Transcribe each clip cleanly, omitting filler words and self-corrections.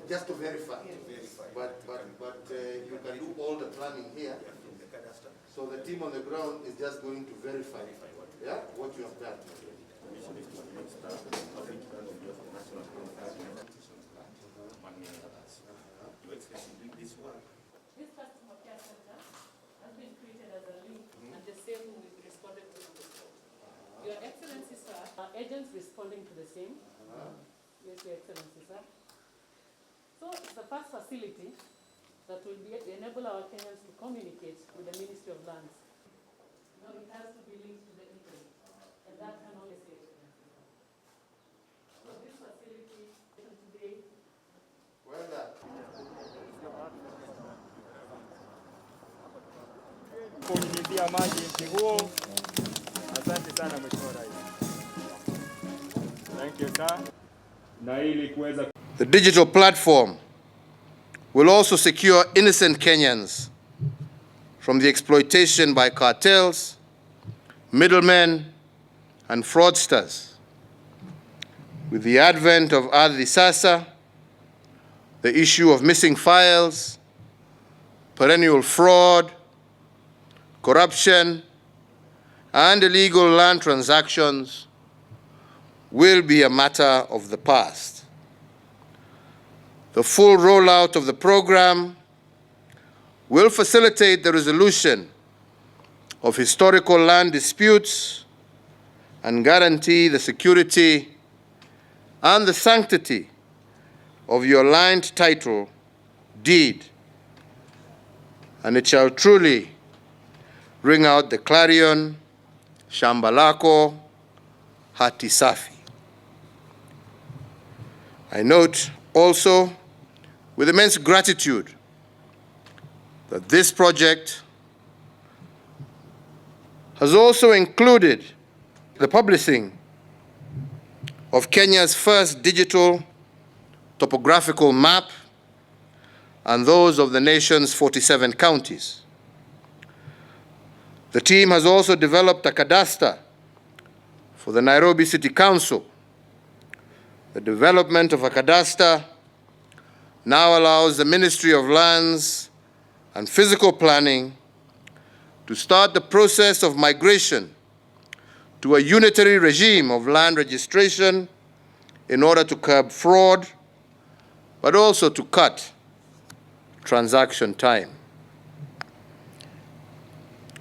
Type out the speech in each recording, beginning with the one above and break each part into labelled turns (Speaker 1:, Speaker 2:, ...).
Speaker 1: Just to verify. But you can do all the planning here. So the team on the ground is just going to verify what you have done.
Speaker 2: This customer care center has been created as a link, and the same will be responded to on the spot. Your Excellency, sir, our agents responding to the same. Yes, Your Excellency, sir. So it's the first facility that will enable our Kenyans to communicate with the Ministry of Lands. No, it has to be linked to the internet, and that can only say Excellency. So this facility today.
Speaker 1: Well done.
Speaker 3: Kunyunyizia maji mti huo. Asante sana Mheshimiwa Rais. Thank you, sir. Na ili kuweza
Speaker 1: The digital platform will also secure innocent Kenyans from the exploitation by cartels, middlemen, and fraudsters. With the advent of Ardhisasa, the issue of missing files, perennial fraud, corruption, and illegal land transactions will be a matter of the past. The full rollout of the program will facilitate the resolution of historical land disputes and guarantee the security and the sanctity of your land title deed, and it shall truly ring out the clarion, shamba lako hati safi. I note also with immense gratitude that this project has also included the publishing of Kenya's first digital topographical map and those of the nation's 47 counties. The team has also developed a cadastre for the Nairobi City Council. The development of a cadastre now allows the Ministry of Lands and Physical Planning to start the process of migration to a unitary regime of land registration in order to curb fraud, but also to cut transaction time.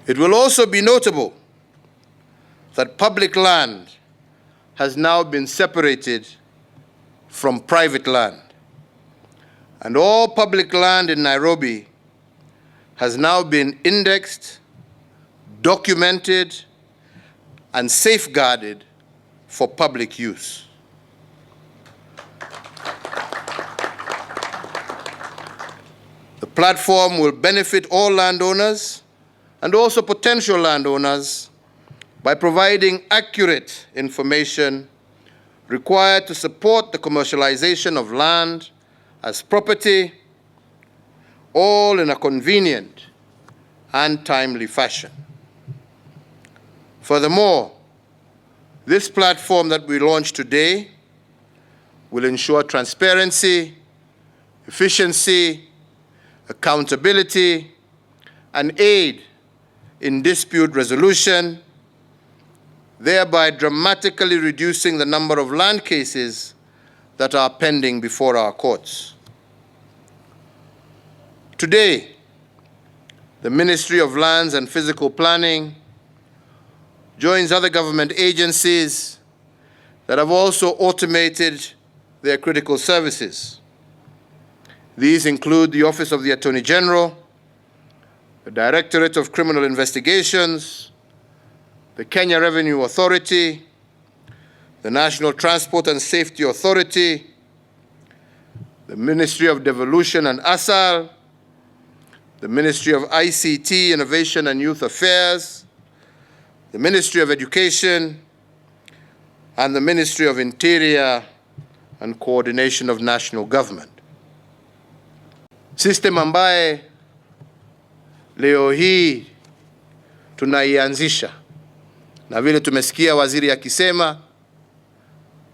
Speaker 1: It will also be notable that public land has now been separated from private land, and all public land in Nairobi has now been indexed, documented, and safeguarded for public use. The platform will benefit all landowners and also potential landowners by providing accurate information required to support the commercialization of land as property, all in a convenient and timely fashion. Furthermore, this platform that we launched today will ensure transparency, efficiency, accountability, and aid in dispute resolution, thereby dramatically reducing the number of land cases that are pending before our courts. Today, the Ministry of Lands and Physical Planning joins other government agencies that have also automated their critical services. These include the Office of the Attorney General, the Directorate of Criminal Investigations, the Kenya Revenue Authority, the National Transport and Safety Authority, the Ministry of Devolution and Asal, the Ministry of ICT, Innovation and Youth Affairs, the Ministry of Education, and the Ministry of Interior and Coordination of National Government. System ambaye leo hii tunaianzisha, na vile tumesikia waziri akisema,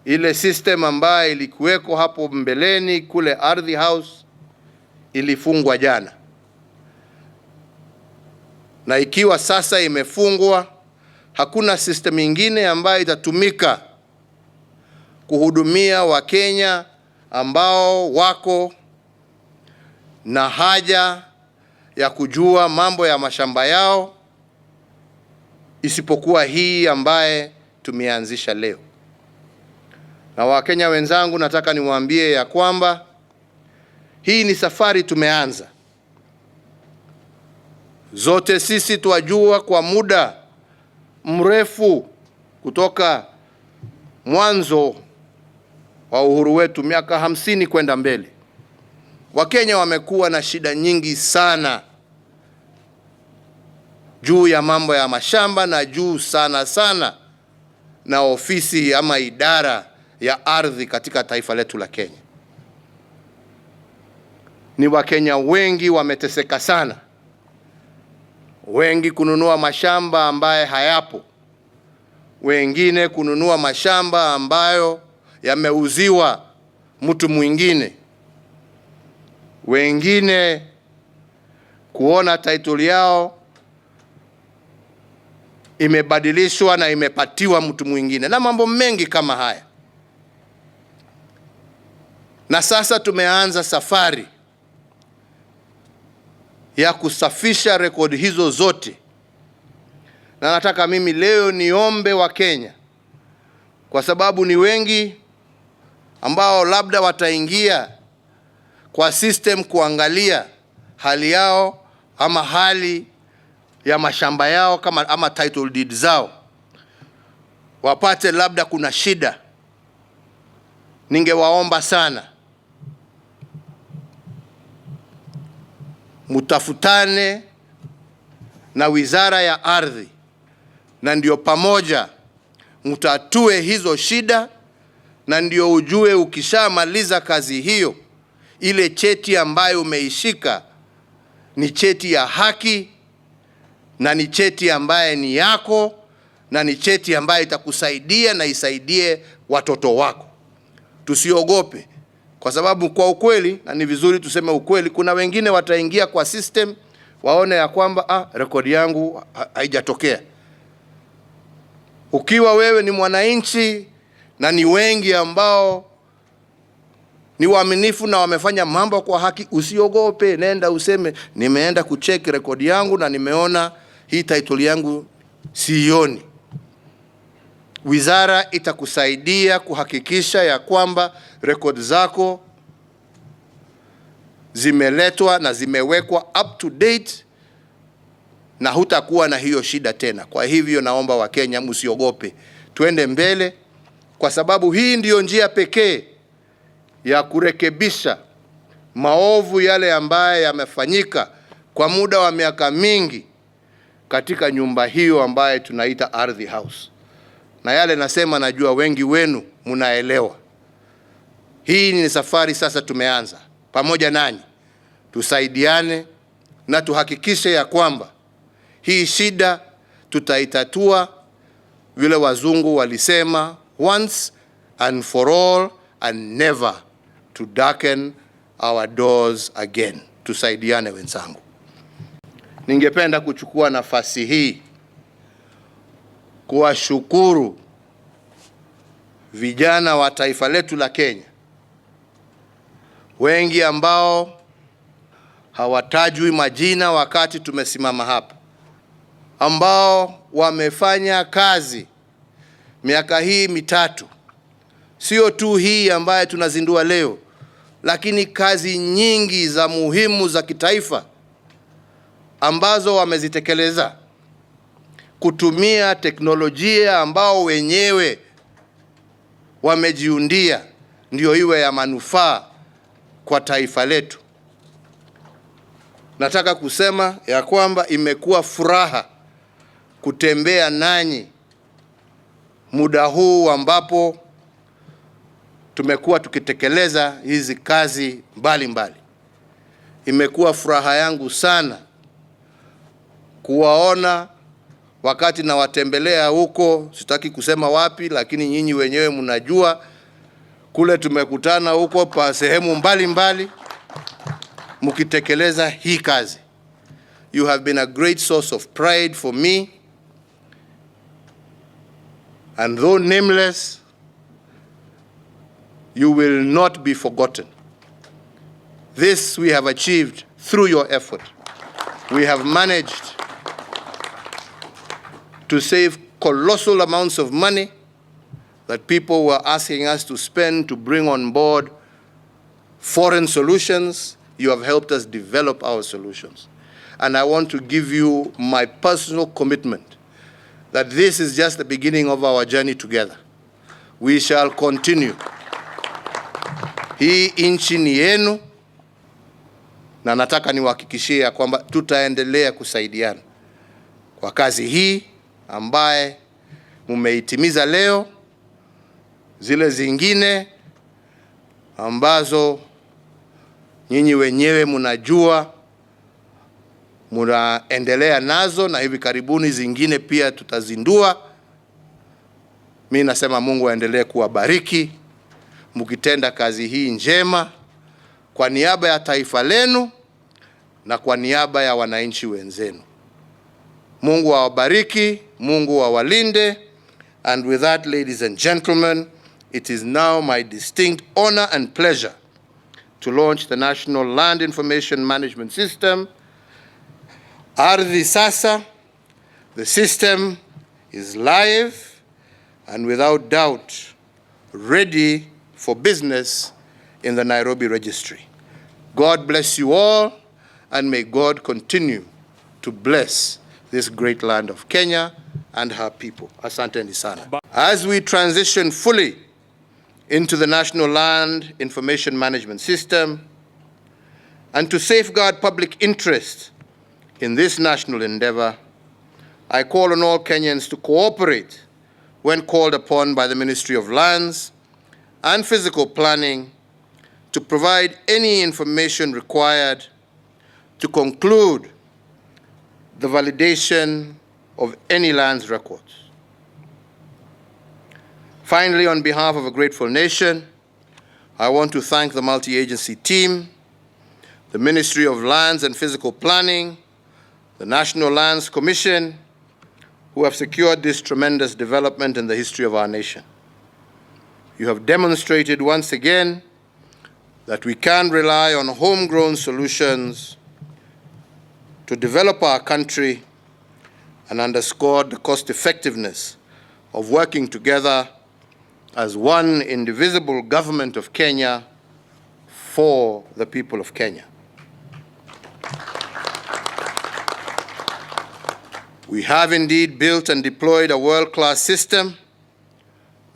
Speaker 1: Ile system ambayo ilikuweko hapo mbeleni kule Ardhi House ilifungwa jana, na ikiwa sasa imefungwa, hakuna system nyingine ambayo itatumika kuhudumia Wakenya ambao wako na haja ya kujua mambo ya mashamba yao isipokuwa hii ambaye tumeanzisha leo. Na Wakenya wenzangu, nataka niwaambie ya kwamba hii ni safari tumeanza. Zote sisi twajua kwa muda mrefu kutoka mwanzo wa uhuru wetu miaka 50 kwenda mbele, Wakenya wamekuwa na shida nyingi sana juu ya mambo ya mashamba na juu sana na ofisi ama idara ya ardhi katika taifa letu la Kenya. Ni Wakenya wengi wameteseka sana, wengi kununua mashamba ambaye hayapo, wengine kununua mashamba ambayo yameuziwa mtu mwingine, wengine kuona title yao imebadilishwa na imepatiwa mtu mwingine, na mambo mengi kama haya. Na sasa tumeanza safari ya kusafisha rekodi hizo zote, na nataka mimi leo niombe Wakenya, kwa sababu ni wengi ambao labda wataingia kwa system kuangalia hali yao ama hali ya mashamba yao kama ama title deed zao, wapate labda kuna shida. Ningewaomba sana mutafutane na Wizara ya Ardhi, na ndio pamoja mutatue hizo shida, na ndio ujue ukishamaliza kazi hiyo, ile cheti ambayo umeishika ni cheti ya haki, na ni cheti ambaye ni yako, na ni cheti ambaye itakusaidia na isaidie watoto wako. Tusiogope, kwa sababu kwa ukweli, na ni vizuri tuseme ukweli, kuna wengine wataingia kwa system waone ya kwamba rekodi yangu haijatokea. Ukiwa wewe ni mwananchi na ni wengi ambao ni waaminifu na wamefanya mambo kwa haki, usiogope, nenda useme nimeenda kucheck rekodi yangu na nimeona hii title yangu sioni. Wizara itakusaidia kuhakikisha ya kwamba rekodi zako zimeletwa na zimewekwa up to date, na hutakuwa na hiyo shida tena. Kwa hivyo naomba Wakenya msiogope, tuende mbele, kwa sababu hii ndiyo njia pekee ya kurekebisha maovu yale ambaye yamefanyika kwa muda wa miaka mingi katika nyumba hiyo ambaye tunaita Ardhi House. Na yale nasema, najua wengi wenu munaelewa. Hii ni safari sasa tumeanza pamoja nanyi. Tusaidiane na tuhakikishe ya kwamba hii shida tutaitatua vile wazungu walisema, once and for all and never to darken our doors again. Tusaidiane wenzangu. Ningependa kuchukua nafasi hii kuwashukuru vijana wa taifa letu la Kenya, wengi ambao hawatajwi majina wakati tumesimama hapa, ambao wamefanya kazi miaka hii mitatu, sio tu hii ambaye tunazindua leo, lakini kazi nyingi za muhimu za kitaifa ambazo wamezitekeleza kutumia teknolojia ambao wenyewe wamejiundia ndio iwe ya manufaa kwa taifa letu. Nataka kusema ya kwamba imekuwa furaha kutembea nanyi muda huu ambapo tumekuwa tukitekeleza hizi kazi mbalimbali. Imekuwa furaha yangu sana kuwaona wakati nawatembelea huko, sitaki kusema wapi, lakini nyinyi wenyewe mnajua kule tumekutana huko pa sehemu mbalimbali mkitekeleza hii kazi. You have been a great source of pride for me, and though nameless, you will not be forgotten. This we have achieved through your effort. We have managed to save colossal amounts of money that people were asking us to spend to bring on board foreign solutions. You have helped us develop our solutions. And I want to give you my personal commitment that this is just the beginning of our journey together. We shall continue. Hii nchi ni yenu, na nataka niwahakikishie kwamba tutaendelea kusaidiana kwa kazi hii ambaye mumeitimiza leo. Zile zingine ambazo nyinyi wenyewe mnajua munaendelea nazo, na hivi karibuni zingine pia tutazindua. Mimi nasema Mungu aendelee kuwabariki mkitenda kazi hii njema kwa niaba ya taifa lenu na kwa niaba ya wananchi wenzenu. Mungu awabariki, Mungu awalinde. And with that, ladies and gentlemen, it is now my distinct honor and pleasure to launch the National Land Information Management System, Ardhisasa. The system is live and without doubt ready for business in the Nairobi registry. God bless you all, and may God continue to bless this great land of Kenya and her people. Asanteni sana. As we transition fully into the National Land Information Management System, and to safeguard public interest in this national endeavor, I call on all Kenyans to cooperate when called upon by the Ministry of Lands and Physical Planning to provide any information required to conclude the validation of any lands records. Finally, on behalf of a grateful nation, I want to thank the multi-agency team, the Ministry of Lands and Physical Planning, the National Lands Commission, who have secured this tremendous development in the history of our nation. You have demonstrated once again that we can rely on homegrown solutions to develop our country, and underscored the cost-effectiveness of working together as one indivisible government of Kenya for the people of Kenya. We have indeed built and deployed a world-class system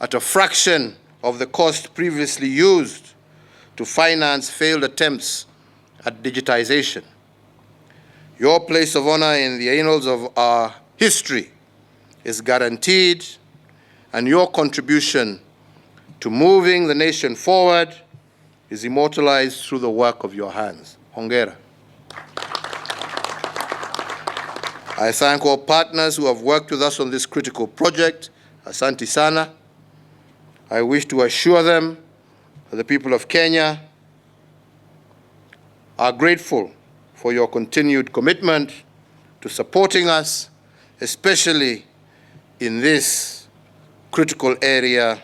Speaker 1: at a fraction of the cost previously used to finance failed attempts at digitization. Your place of honor in the annals of our history is guaranteed, and your contribution to moving the nation forward is immortalized through the work of your hands. Hongera. I thank all partners who have worked with us on this critical project. Asante sana. I wish to assure them that the people of Kenya are grateful for your continued commitment to supporting us, especially in this critical area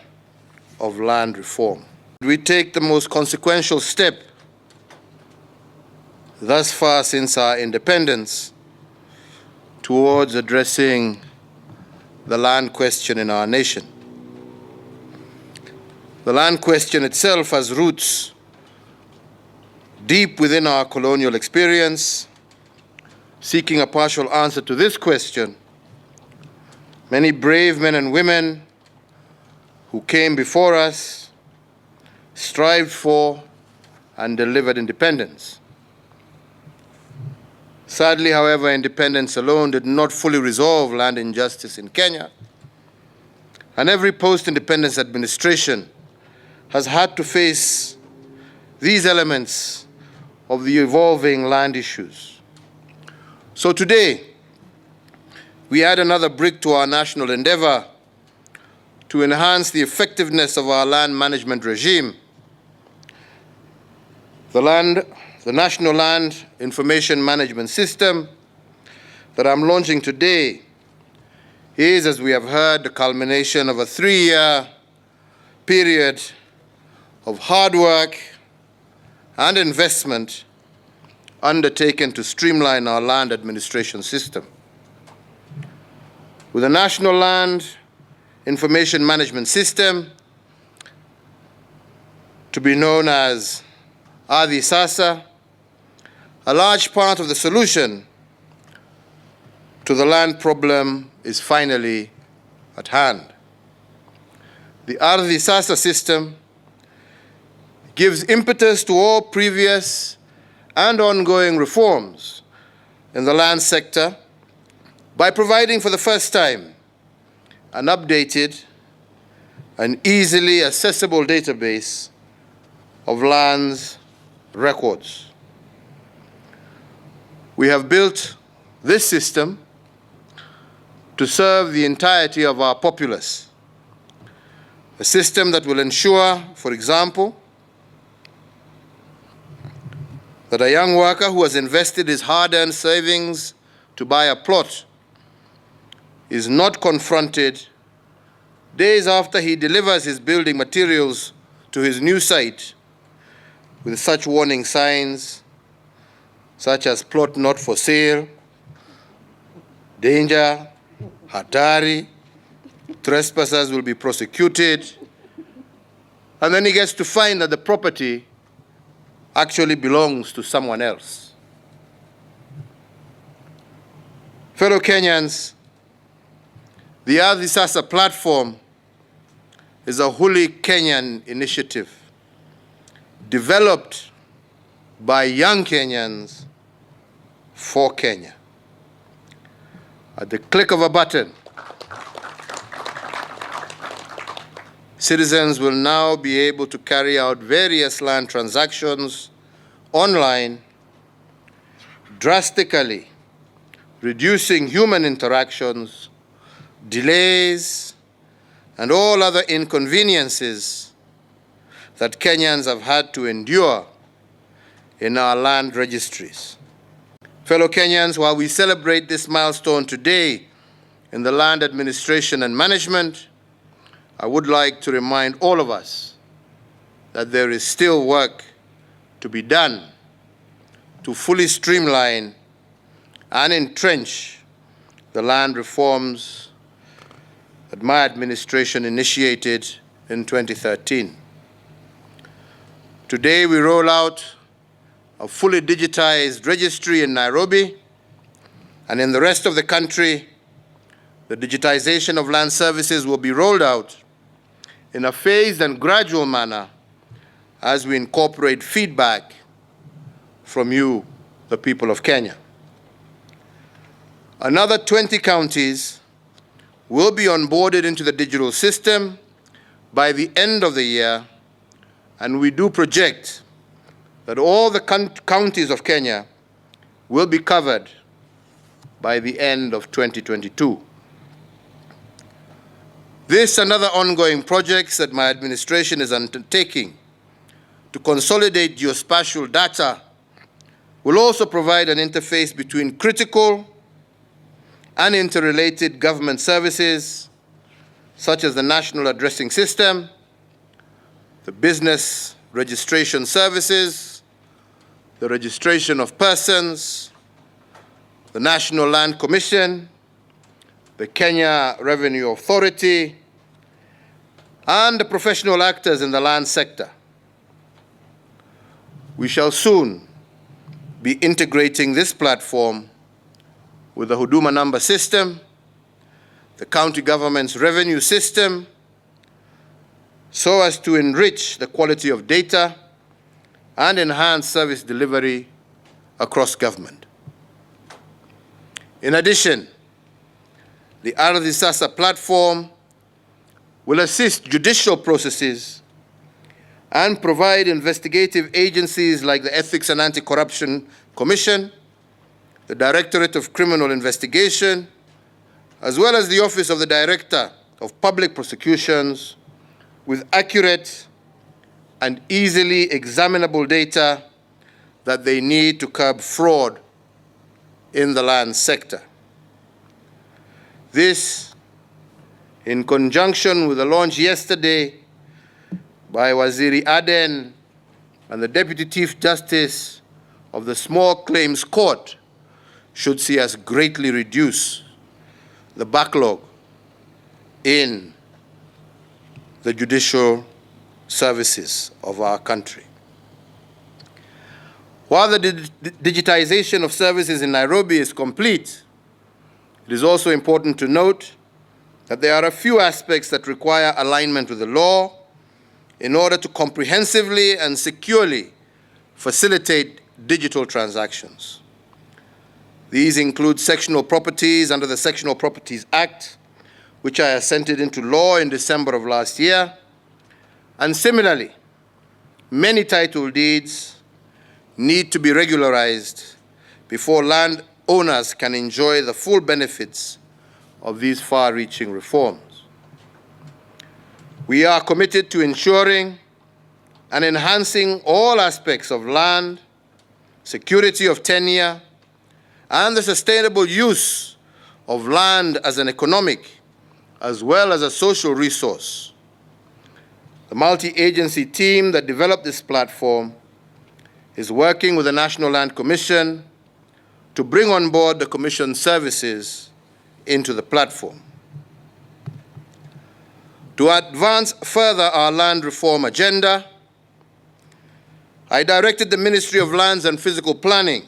Speaker 1: of land reform. We take the most consequential step thus far since our independence towards addressing the land question in our nation. The land question itself has roots deep within our colonial experience. Seeking a partial answer to this question, many brave men and women who came before us strived for and delivered independence. Sadly, however, independence alone did not fully resolve land injustice in Kenya, and every post-independence administration has had to face these elements of the evolving land issues. So today, we add another brick to our national endeavor to enhance the effectiveness of our land management regime. The National Land Information Management System that I'm launching today is, as we have heard, the culmination of a 3-year period of hard work and investment undertaken to streamline our land administration system. With the National Land Information Management System, to be known as Ardhisasa, a large part of the solution to the land problem is finally at hand. The Ardhisasa system gives impetus to all previous and ongoing reforms in the land sector by providing for the first time an updated and easily accessible database of lands records. We have built this system to serve the entirety of our populace, a system that will ensure, for example, that a young worker who has invested his hard-earned savings to buy a plot is not confronted days after he delivers his building materials to his new site with such warning signs such as plot not for sale, danger, hatari, trespassers will be prosecuted, and then he gets to find that the property actually belongs to someone else. Fellow Kenyans, the Ardhisasa platform is a wholly Kenyan initiative developed by young Kenyans for Kenya. At the click of a button, citizens will now be able to carry out various land transactions online, drastically reducing human interactions, delays, and all other inconveniences that Kenyans have had to endure in our land registries. Fellow Kenyans, while we celebrate this milestone today in the land administration and management, I would like to remind all of us that there is still work to be done to fully streamline and entrench the land reforms that my administration initiated in 2013. Today we roll out a fully digitized registry in Nairobi, and in the rest of the country, the digitization of land services will be rolled out in a phased and gradual manner as we incorporate feedback from you, the people of Kenya. Another 20 counties will be onboarded into the digital system by the end of the year, and we do project that all the counties of Kenya will be covered by the end of 2022. This and other ongoing projects that my administration is undertaking to consolidate geospatial data will also provide an interface between critical and interrelated government services, such as the National Addressing System, the Business Registration Services, the Registration of Persons, the National Land Commission, the Kenya Revenue Authority, and the professional actors in the land sector. We shall soon be integrating this platform with the Huduma number system, the county government's revenue system, so as to enrich the quality of data and enhance service delivery across government. In addition, the Ardhisasa platform will assist judicial processes and provide investigative agencies like the Ethics and Anti-Corruption Commission, the Directorate of Criminal Investigation, as well as the Office of the Director of Public Prosecutions, with accurate and easily examinable data that they need to curb fraud in the land sector. This, in conjunction with the launch yesterday by Waziri Aden and the Deputy Chief Justice of the Small Claims Court, should see us greatly reduce the backlog in the judicial services of our country. While the digitization of services in Nairobi is complete, it is also important to note that there are a few aspects that require alignment with the law in order to comprehensively and securely facilitate digital transactions. These include sectional properties under the Sectional Properties Act, which I assented into law in December of last year, and similarly, many title deeds need to be regularized before land owners can enjoy the full benefits of these far-reaching reforms. We are committed to ensuring and enhancing all aspects of land, security of tenure, and the sustainable use of land as an economic as well as a social resource. The multi-agency team that developed this platform is working with the National Land Commission to bring on board the Commission's services into the platform. To advance further our land reform agenda, I directed the Ministry of Lands and Physical Planning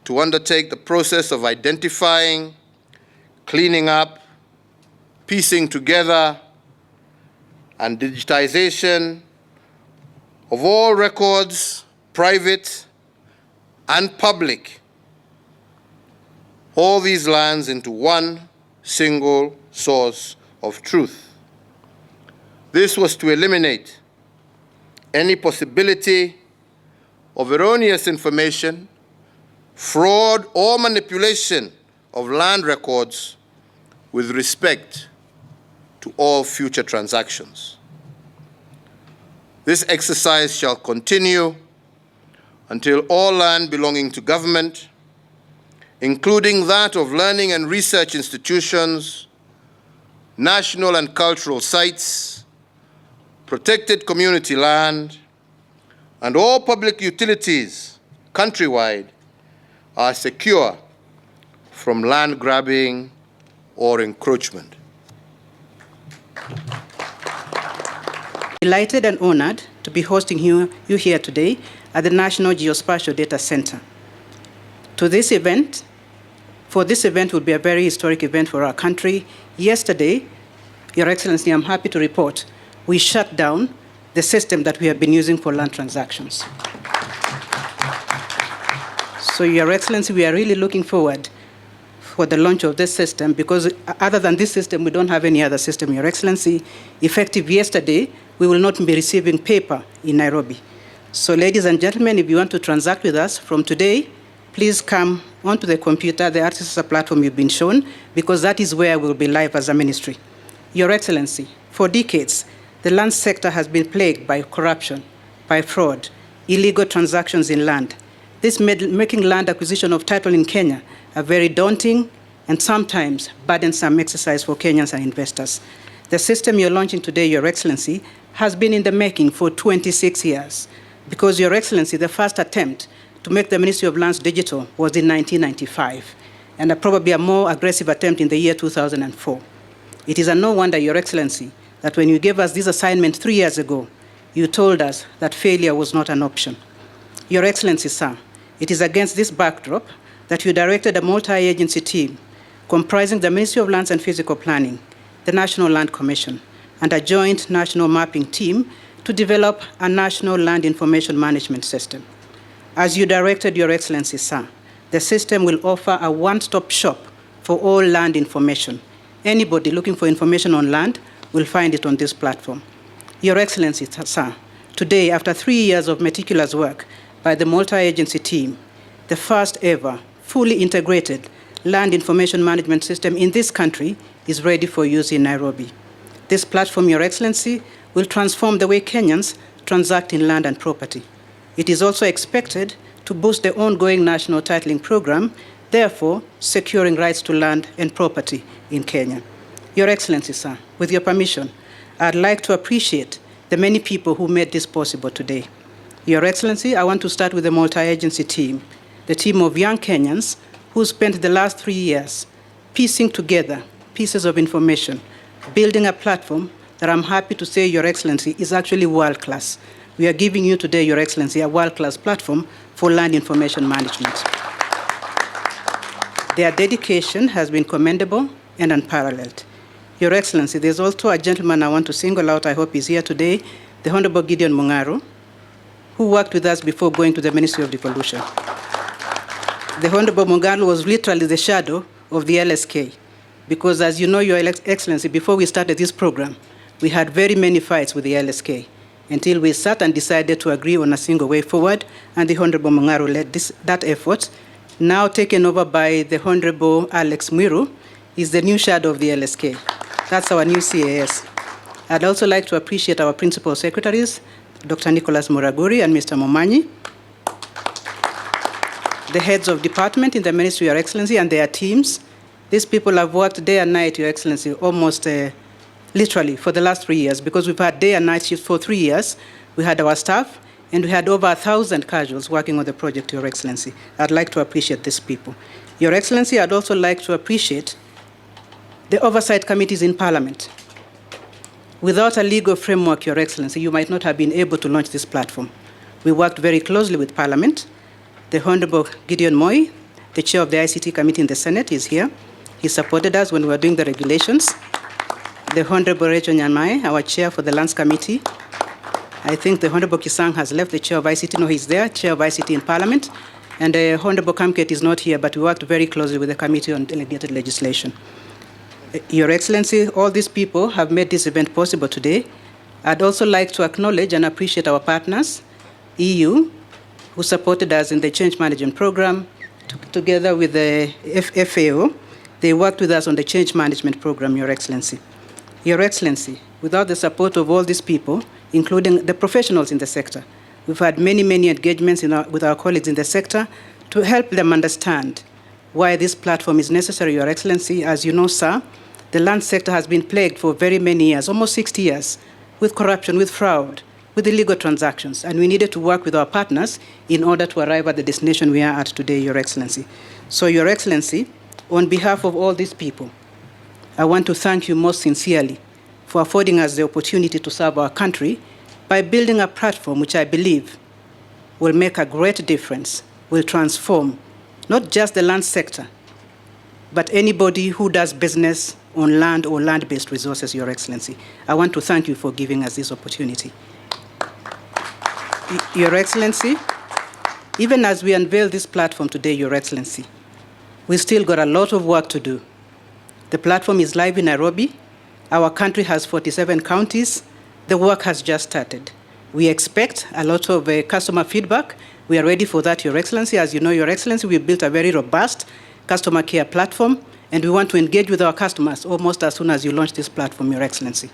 Speaker 1: to undertake the process of identifying, cleaning up, piecing together, and digitization of all records, private and public, all these lands into one single source of truth. This was to eliminate any possibility of erroneous information, fraud, or manipulation of land records with respect to all future transactions. This exercise shall continue until all land belonging to government, including that of learning and research institutions, national and cultural sites, protected community land, and all public utilities countrywide are secure from land grabbing or encroachment.
Speaker 4: Delighted and honored to be hosting you here today at the National Geospatial Data Centre. For this event will be a very historic event for our country. Yesterday, Your Excellency, I'm happy to report, we shut down the system that we have been using for land transactions. So, Your Excellency, we are really looking forward for the launch of this system, because other than this system, we don't have any other system, Your Excellency. Effective yesterday, we will not be receiving paper in Nairobi. So, ladies and gentlemen, if you want to transact with us from today, please come onto the computer, the Ardhisasa platform you've been shown, because that is where we'll be live as a ministry. Your Excellency, for decades, the land sector has been plagued by corruption, by fraud, illegal transactions in land. This making land acquisition of title in Kenya a very daunting and sometimes burdensome exercise for Kenyans and investors. The system you're launching today, Your Excellency, has been in the making for 26 years, because, Your Excellency, the first attempt to make the Ministry of Lands digital was in 1995, and probably a more aggressive attempt in the year 2004. It is a no wonder, Your Excellency, that when you gave us this assignment 3 years ago, you told us that failure was not an option. Your Excellency, sir, it is against this backdrop that you directed a multi-agency team comprising the Ministry of Lands and Physical Planning, the National Land Commission, and a joint national mapping team to develop a national land information management system. As you directed, Your Excellency, sir, the system will offer a one-stop shop for all land information. Anybody looking for information on land will find it on this platform. Your Excellency, sir, today, after 3 years of meticulous work by the multi-agency team, the first ever fully integrated land information management system in this country is ready for use in Nairobi. This platform, Your Excellency, will transform the way Kenyans transact in land and property. It is also expected to boost the ongoing national titling program, therefore securing rights to land and property in Kenya. Your Excellency, sir, with your permission, I'd like to appreciate the many people who made this possible today. Your Excellency, I want to start with the multi-agency team, the team of young Kenyans who spent the last 3 years piecing together pieces of information, building a platform that I'm happy to say, Your Excellency, is actually world-class. We are giving you today, Your Excellency, a world-class platform for land information management. Their dedication has been commendable and unparalleled. Your Excellency, there's also a gentleman I want to single out, I hope he's here today, the Honorable Gideon Mung'aro, who worked with us before going to the Ministry of Devolution. The Honorable Mung'aro was literally the shadow of the LSK, because as you know, Your Excellency, before we started this program, we had very many fights with the LSK until we sat and decided to agree on a single way forward, and the Honorable Mung'aro led that effort. Now taken over by the Honorable Alex Mwiru, is the new shadow of the LSK. That's our new CAS. I'd also like to appreciate our principal secretaries, Dr. Nicholas Muraguri and Mr. Momanyi, the heads of department in the Ministry, Your Excellency, and their teams. These people have worked day and night, Your Excellency, almost literally for the last 3 years, because we've had day and night shifts for 3 years. We had our staff, and we had over 1,000 casuals working on the project, Your Excellency. I'd like to appreciate these people. Your Excellency, I'd also like to appreciate the oversight committees in Parliament. Without a legal framework, Your Excellency, you might not have been able to launch this platform. We worked very closely with Parliament. The Honorable Gideon Moi, the chair of the ICT committee in the Senate, is here. He supported us when we were doing the regulations. The Honorable Rachel Nyamai, our chair for the Lands Committee. I think the Honorable Kisang has left, the chair of ICT. No, he's there, chair of ICT in Parliament. And the Honorable Kamket is not here, but we worked very closely with the Committee on Delegated Legislation. Your Excellency, all these people have made this event possible today. I'd also like to acknowledge and appreciate our partners, EU, who supported us in the change management program, together with the FAO. They worked with us on the change management program, Your Excellency. Your Excellency, without the support of all these people, including the professionals in the sector, we've had many, many engagements with our colleagues in the sector to help them understand why this platform is necessary, Your Excellency. As you know, sir, the land sector has been plagued for very many years, almost 60 years, with corruption, with fraud, with illegal transactions, and we needed to work with our partners in order to arrive at the destination we are at today, Your Excellency. So, Your Excellency, on behalf of all these people, I want to thank you most sincerely for affording us the opportunity to serve our country by building a platform which I believe will make a great difference, will transform not just the land sector, but anybody who does business on land or land-based resources, Your Excellency. I want to thank you for giving us this opportunity. Your Excellency, even as we unveil this platform today, Your Excellency, we still got a lot of work to do. The platform is live in Nairobi. Our country has 47 counties. The work has just started. We expect a lot of customer feedback. We are ready for that, Your Excellency. As you know, Your Excellency, we built a very robust customer care platform, and we want to engage with our customers almost as soon as you launch this platform, Your Excellency.